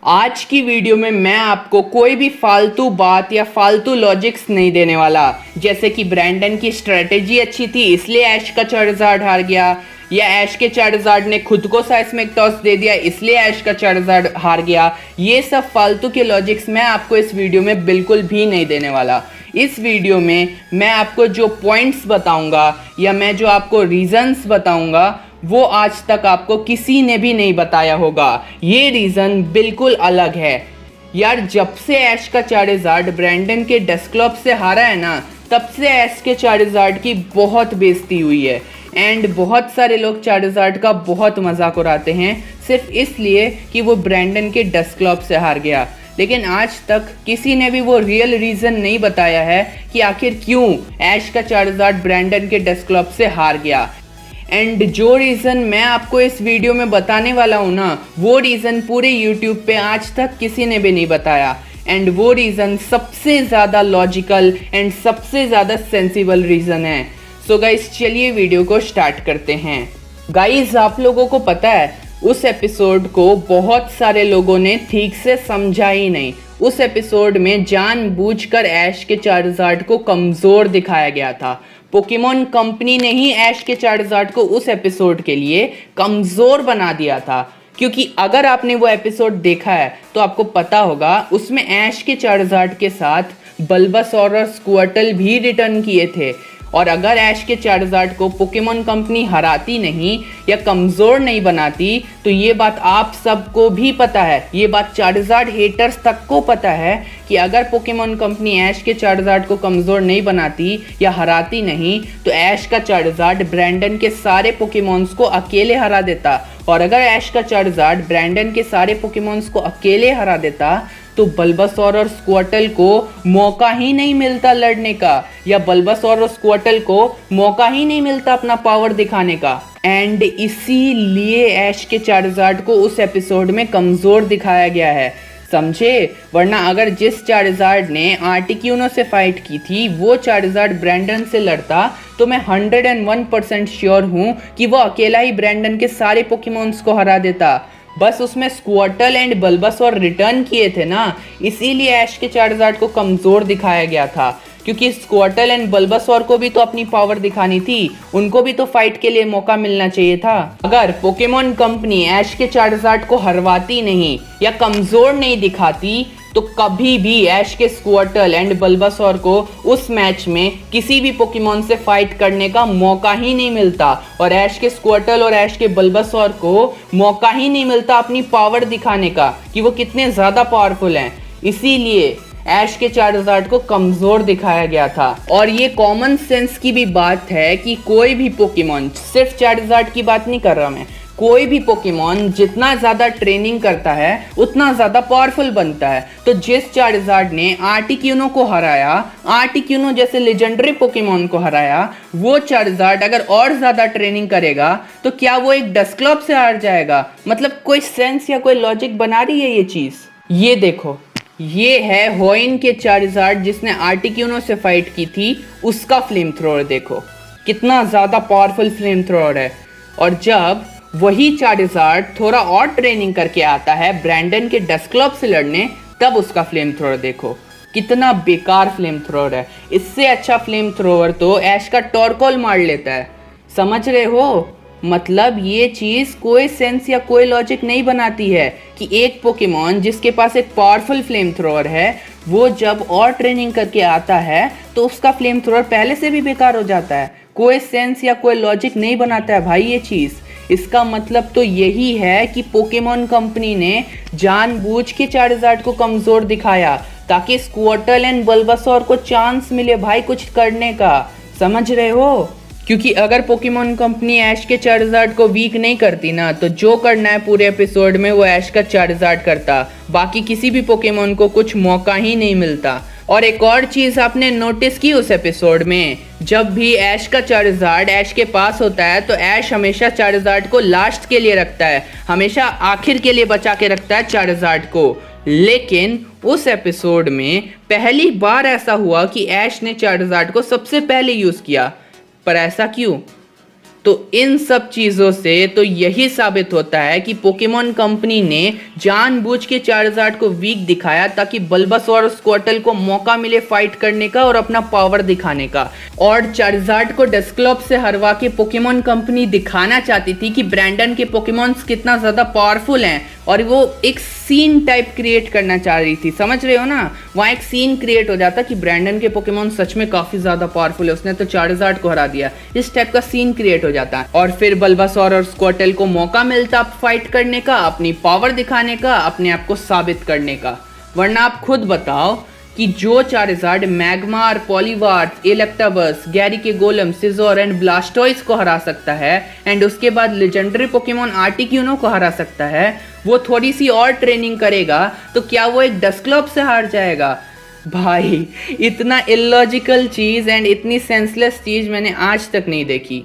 आज की वीडियो में मैं आपको कोई भी फालतू बात या फालतू लॉजिक्स नहीं देने वाला, जैसे कि ब्रैंडन की स्ट्रेटेजी अच्छी थी इसलिए ऐश का चार्जर्ड हार गया, या ऐश के चार्जर्ड ने खुद को सेस्मिक टॉस दे दिया इसलिए ऐश का चार्जर्ड हार गया। ये सब फालतू के लॉजिक्स मैं आपको इस वीडियो में बिल्कुल भी नहीं देने वाला। इस वीडियो में मैं आपको जो पॉइंट्स बताऊंगा या मैं जो आपको रीजंस बताऊंगा वो आज तक आपको किसी ने भी नहीं बताया होगा। ये रीज़न बिल्कुल अलग है यार। जब से ऐश का चार्जर्ड ब्रैंडन के डेस्कटॉप से हारा है ना, तब से ऐश के चार्जर्ड की बहुत बेइज्जती हुई है एंड बहुत सारे लोग चार्जर्ड का बहुत मजाक उड़ाते हैं सिर्फ इसलिए कि वो ब्रैंडन के डेस्कटॉप से हार गया। लेकिन आज तक किसी ने भी वो रियल रीज़न नहीं बताया है कि आखिर क्यों ऐश का चार्जर्ड ब्रैंडन के डेस्कटॉप से हार गया। एंड जो रीज़न मैं आपको इस वीडियो में बताने वाला हूँ ना, वो रीज़न पूरे यूट्यूब पे आज तक किसी ने भी नहीं बताया। एंड वो रीज़न सबसे ज़्यादा लॉजिकल एंड सबसे ज़्यादा सेंसिबल रीज़न है। सो गाइस चलिए वीडियो को स्टार्ट करते हैं। गाइस आप लोगों को पता है उस एपिसोड को बहुत सारे लोगों ने ठीक से समझा ही नहीं। उस एपिसोड में जानबूझकर ऐश के चार्जर्ड को कमज़ोर दिखाया गया था। पोकेमॉन कंपनी ने ही ऐश के चार्जर्ड को उस एपिसोड के लिए कमज़ोर बना दिया था, क्योंकि अगर आपने वो एपिसोड देखा है तो आपको पता होगा उसमें ऐश के चार्जर्ड के साथ बल्बासौर और स्क्वर्टल भी रिटर्न किए थे। और अगर ऐश के चार्जर्ड को पोकेमॉन कंपनी हराती नहीं या कमज़ोर नहीं बनाती तो ये बात आप सबको भी पता है, ये बात चार्जर्ड हेटर्स तक को पता है कि अगर पोकेमॉन कंपनी ऐश के चार्जर्ड को कमज़ोर नहीं बनाती या हराती नहीं तो ऐश का चार्जर्ड ब्रैंडन के सारे पोकेमॉन्स को अकेले हरा देता। और अगर ऐश का चार्जर्ड ब्रैंडन के सारे पोकेमॉन्स को अकेले हरा देता तो बल्बासौर और स्क्वर्टल को मौका ही नहीं मिलता लड़ने का, या बल्बासौर और स्क्वर्टल को मौका ही नहीं मिलता अपना पावर दिखाने का। एंड इसीलिए ऐश के चार्जर्ड को उस एपिसोड में कमज़ोर दिखाया गया है, समझे। वरना अगर जिस चार्जर्ड ने आर्टिक्यूनो से फाइट की थी वो चार्जर्ड ब्रैंडन से लड़ता तो मैं 101% श्योर हूँ कि वो अकेला ही ब्रैंडन के सारे पोकेमॉन्स को हरा देता। बस उसमें स्क्वर्टल एंड बल्बासौर रिटर्न किए थे ना, इसीलिए ऐश के चार्जर्ड को कमज़ोर दिखाया गया था, क्योंकि स्क्वर्टल एंड बल्बासौर को भी तो अपनी पावर दिखानी थी, उनको भी तो फाइट के लिए मौका मिलना चाहिए था। अगर पोकेमॉन कंपनी ऐश के चार्जर्ड को हरवाती नहीं या कमज़ोर नहीं दिखाती तो कभी भी ऐश के स्क्वर्टल एंड बल्बासौर को उस मैच में किसी भी पोकेमॉन से फाइट करने का मौका ही नहीं मिलता, और ऐश के स्क्वर्टल और ऐश के बल्बासौर को मौका ही नहीं मिलता अपनी पावर दिखाने का कि वो कितने ज़्यादा पावरफुल हैं। इसीलिए ऐश के चार्जर्ड को कमज़ोर दिखाया गया था। और ये कॉमन सेंस की भी बात है कि कोई भी पोकेमॉन, सिर्फ चार्जर्ड की बात नहीं कर रहा मैं, कोई भी पोकेमॉन जितना ज़्यादा ट्रेनिंग करता है उतना ज़्यादा पावरफुल बनता है। तो जिस चार्जर्ड ने आर्टिक्यूनो को हराया, आर्टिक्यूनो जैसे लेजेंडरी पोकेमॉन को हराया, वो चार्जर्ड अगर और ज़्यादा ट्रेनिंग करेगा तो क्या वो एक डेस्कटॉप से हार जाएगा? मतलब कोई सेंस या कोई लॉजिक बना रही है ये चीज़? ये देखो, ये है होइन के चार्जर्ड जिसने आर्टिक्यूनो से फाइट की थी, उसका फ्लेम थ्रोअर देखो कितना ज़्यादा पावरफुल फ्लेम थ्रोअर है। और जब वही चार्जर्ड थोड़ा और ट्रेनिंग करके आता है ब्रैंडन के डेस्कटॉप से लड़ने, तब उसका फ्लेम थ्रोअर देखो कितना बेकार फ्लेम थ्रोअर है। इससे अच्छा फ्लेम थ्रोअर तो ऐश का टॉरकॉल मार लेता है, समझ रहे हो? मतलब ये चीज़ कोई सेंस या कोई लॉजिक नहीं बनाती है कि एक पोकेमॉन जिसके पास एक पावरफुल फ्लेम थ्रोअर है वो जब और ट्रेनिंग करके आता है तो उसका फ्लेम थ्रोअर पहले से भी बेकार हो जाता है। कोई सेंस या कोई लॉजिक नहीं बनाता है भाई ये चीज़। इसका मतलब तो यही है कि पोकेमॉन कंपनी ने जानबूझ के चार्जर्ड को कमज़ोर दिखाया ताकि स्क्वर्टल एंड बल्बासौर को चांस मिले भाई कुछ करने का, समझ रहे हो? क्योंकि अगर पोकेमॉन कंपनी ऐश के चार्जर्ड को वीक नहीं करती ना तो जो करना है पूरे एपिसोड में वो ऐश का चार्जर्ड करता, बाकी किसी भी पोकेमॉन को कुछ मौका ही नहीं मिलता। और एक और चीज़ आपने नोटिस की उस एपिसोड में, जब भी ऐश का चार्जर्ड ऐश के पास होता है तो ऐश हमेशा चार्जर्ड को लास्ट के लिए रखता है, हमेशा आखिर के लिए बचा के रखता है चार्जर्ड को। लेकिन उस एपिसोड में पहली बार ऐसा हुआ कि ऐश ने चार्जर्ड को सबसे पहले यूज़ किया। पर ऐसा क्यों? तो इन सब चीज़ों से तो यही साबित होता है कि पोकेमॉन कंपनी ने जानबूझ के चार्जार्ड को वीक दिखाया ताकि बल्बासोर और स्क्वार्टल को मौका मिले फाइट करने का और अपना पावर दिखाने का। और चार्जार्ड को डस्क्लॉप से हरवा के पोकेमॉन कंपनी दिखाना चाहती थी कि ब्रैंडन के पोकेमॉन्स कितना ज़्यादा पावरफुल हैं और वो एक सीन टाइप क्रिएट करना चाह रही थी। समझ रहे हो ना, वहाँ एक सीन क्रिएट हो जाता कि ब्रैंडन के पोकेमॉन सच में काफ़ी ज़्यादा पावरफुल है, उसने तो चार्जार्ड को हरा दिया, इस टाइप का सीन क्रिएट हो जाता है। और फिर बल्बासोर और स्क्वार्टल को मौका मिलता फाइट करने का, अपनी पावर दिखाने का, अपने आप को साबित करने का। वरना आप खुद बताओ कि जो चार्जार्ड मैग्मार, पॉलीवार्थ, इलेक्टाबस, गैरी के गोलम, सिजोर एंड ब्लास्टोइस को हरा सकता है एंड उसके बाद लेजेंडरी पोकेमॉन आर्टिक्यूनो को हरा सकता है, वो थोड़ी सी और ट्रेनिंग करेगा तो क्या वो एक डस्क्लॉप से हार जाएगा? भाई इतना इलॉजिकल चीज़ एंड इतनी सेंसलेस चीज़ मैंने आज तक नहीं देखी।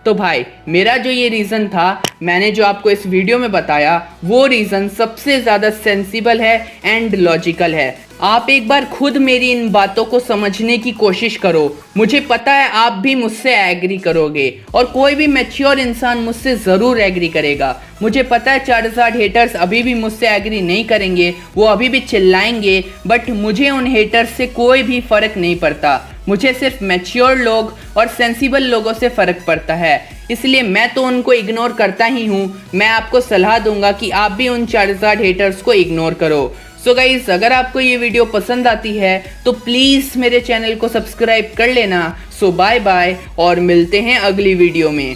तो भाई मेरा जो ये रीज़न था, मैंने जो आपको इस वीडियो में बताया, वो रीज़न सबसे ज़्यादा सेंसिबल है एंड लॉजिकल है। आप एक बार खुद मेरी इन बातों को समझने की कोशिश करो, मुझे पता है आप भी मुझसे एग्री करोगे और कोई भी मैच्योर इंसान मुझसे ज़रूर एग्री करेगा। मुझे पता है चार्जार्ड हेटर्स अभी भी मुझसे एग्री नहीं करेंगे, वो अभी भी चिल्लाएंगे, बट मुझे उन हेटर्स से कोई भी फ़र्क नहीं पड़ता। मुझे सिर्फ मैच्योर लोग और सेंसिबल लोगों से फ़र्क पड़ता है, इसलिए मैं तो उनको इग्नोर करता ही हूँ। मैं आपको सलाह दूंगा कि आप भी उन चार्जार्ड हेटर्स को इग्नोर करो। सो गाइस, अगर आपको ये वीडियो पसंद आती है तो प्लीज़ मेरे चैनल को सब्सक्राइब कर लेना। सो बाय बाय और मिलते हैं अगली वीडियो में।